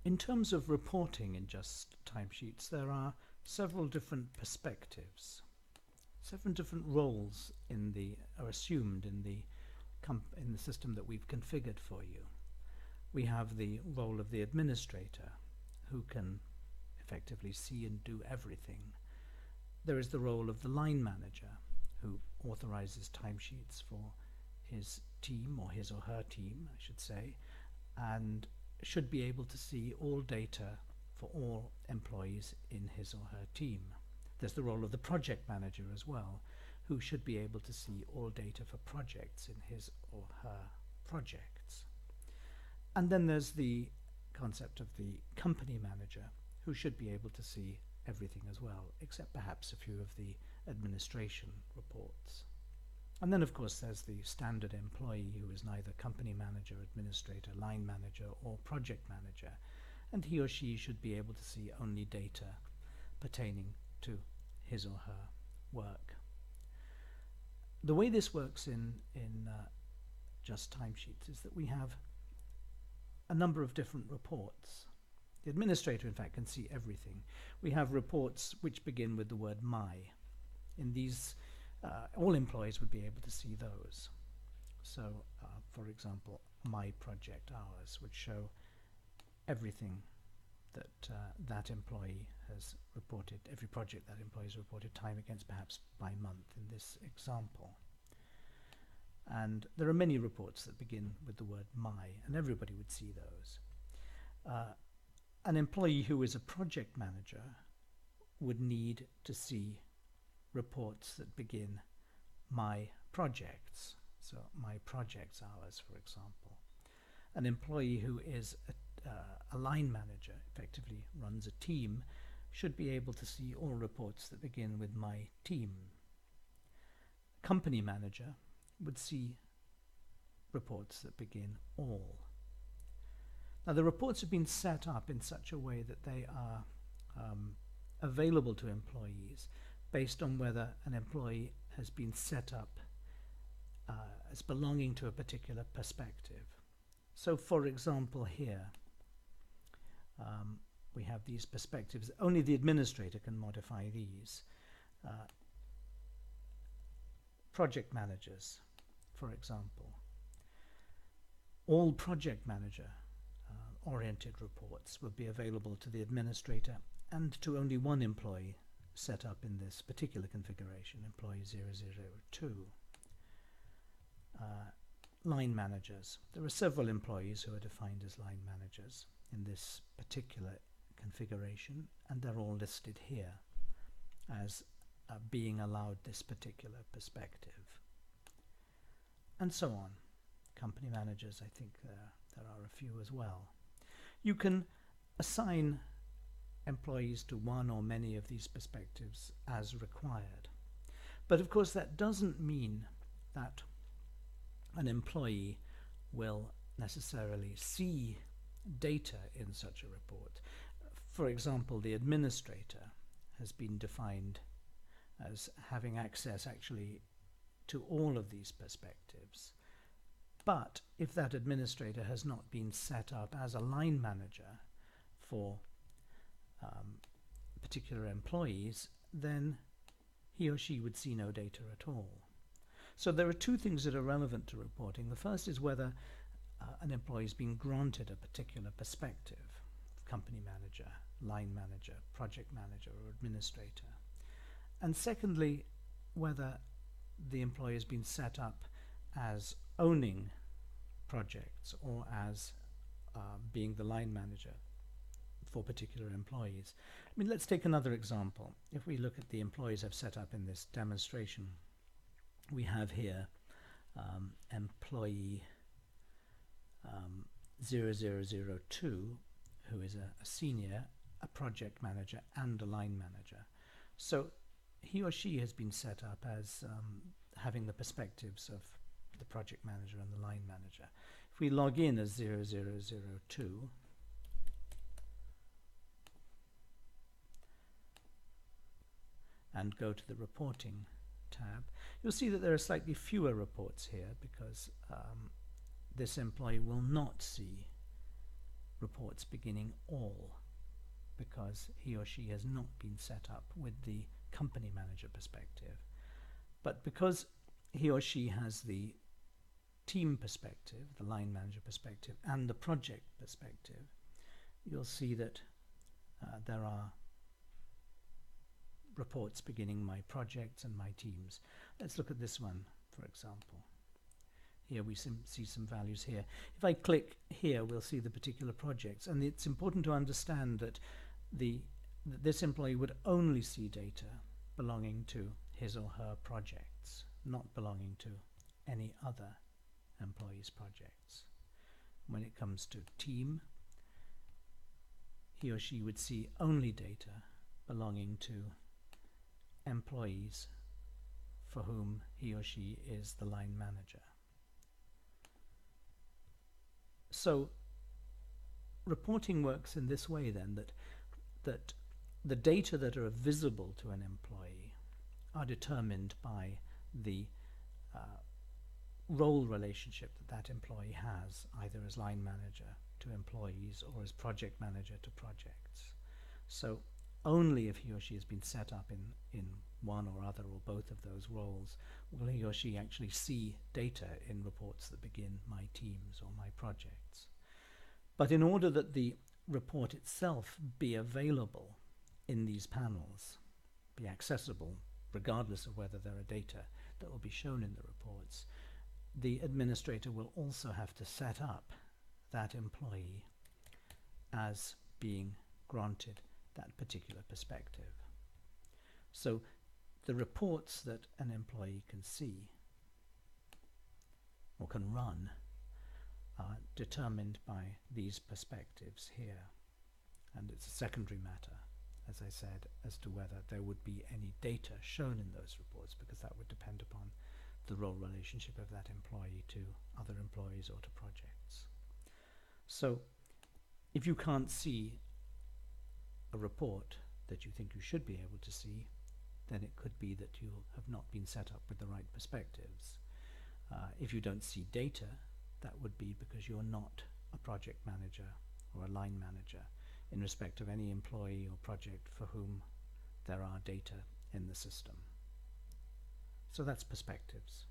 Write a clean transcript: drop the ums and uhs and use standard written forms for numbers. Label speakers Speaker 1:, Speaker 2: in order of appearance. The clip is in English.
Speaker 1: In terms of reporting in just timesheets, there are several different perspectives. Seven different roles are assumed in the system that we've configured for you. We have the role of the administrator, who can effectively see and do everything. There is the role of the line manager, who authorizes timesheets for his team, or his or her team, I should say, and should be able to see all data for all employees in his or her team. There's the role of the project manager as well, who should be able to see all data for projects in his or her projects. And then there's the concept of the company manager, who should be able to see everything as well, except perhaps a few of the administration reports. And then, of course, there's the standard employee, who is neither company manager, administrator, line manager, or project manager, and he or she should be able to see only data pertaining to his or her work. The way this works in just timesheets is that we have a number of different reports. The administrator, in fact, can see everything. We have reports which begin with the word my. In these, all employees would be able to see those. So, for example, my project hours would show everything that that employee has reported, every project that employee has reported time against, perhaps by month in this example. And there are many reports that begin with the word my, and everybody would see those. An employee who is a project manager would need to see reports that begin my projects, so my projects hours, for example. An employee who is a line manager, effectively runs a team, should be able to see all reports that begin with my team. Company manager would see reports that begin all. Now, the reports have been set up in such a way that they are available to employees based on whether an employee has been set up as belonging to a particular perspective. So, for example, here we have these perspectives. Only the administrator can modify these. Project managers, for example. All project manager oriented reports will be available to the administrator and to only one employee set up in this particular configuration, employee 0002. Line managers. There are several employees who are defined as line managers in this particular configuration, and they're all listed here as being allowed this particular perspective. And so on. Company managers, I think there are a few as well. You can assign employees to one or many of these perspectives as required. But of course that doesn't mean that an employee will necessarily see data in such a report. For example, the administrator has been defined as having access actually to all of these perspectives. But if that administrator has not been set up as a line manager for particular employees, then he or she would see no data at all. So there are two things that are relevant to reporting. The first is whether an employee has been granted a particular perspective, company manager, line manager, project manager, or administrator. And secondly, whether the employee has been set up as owning projects or as being the line manager for particular employees. I mean, let's take another example. If we look at the employees I've set up in this demonstration, we have here employee 0002, who is a senior, a project manager, and a line manager. So he or she has been set up as having the perspectives of the project manager and the line manager. If we log in as 0002, and go to the reporting tab, you'll see that there are slightly fewer reports here because this employee will not see reports beginning all, because he or she has not been set up with the company manager perspective. But because he or she has the team perspective, the line manager perspective, and the project perspective, you'll see that there are reports beginning my projects and my teams. Let's look at this one, for example. Here we see some values here. If I click here, we'll see the particular projects, and it's important to understand that this employee would only see data belonging to his or her projects, not belonging to any other employee's projects. When it comes to team, he or she would see only data belonging to employees for whom he or she is the line manager. So reporting works in this way then, that the data that are visible to an employee are determined by the role relationship that employee has, either as line manager to employees or as project manager to projects. So only if he or she has been set up in one or other or both of those roles will he or she actually see data in reports that begin my teams or my projects. But in order that the report itself be available in these panels, be accessible regardless of whether there are data that will be shown in the reports, the administrator will also have to set up that employee as being granted that particular perspective. So the reports that an employee can see or can run are determined by these perspectives here. And it's a secondary matter, as I said, as to whether there would be any data shown in those reports, because that would depend upon the role relationship of that employee to other employees or to projects. So if you can't see a report that you think you should be able to see, then it could be that you have not been set up with the right perspectives. If you don't see data, that would be because you're not a project manager or a line manager in respect of any employee or project for whom there are data in the system. So that's perspectives.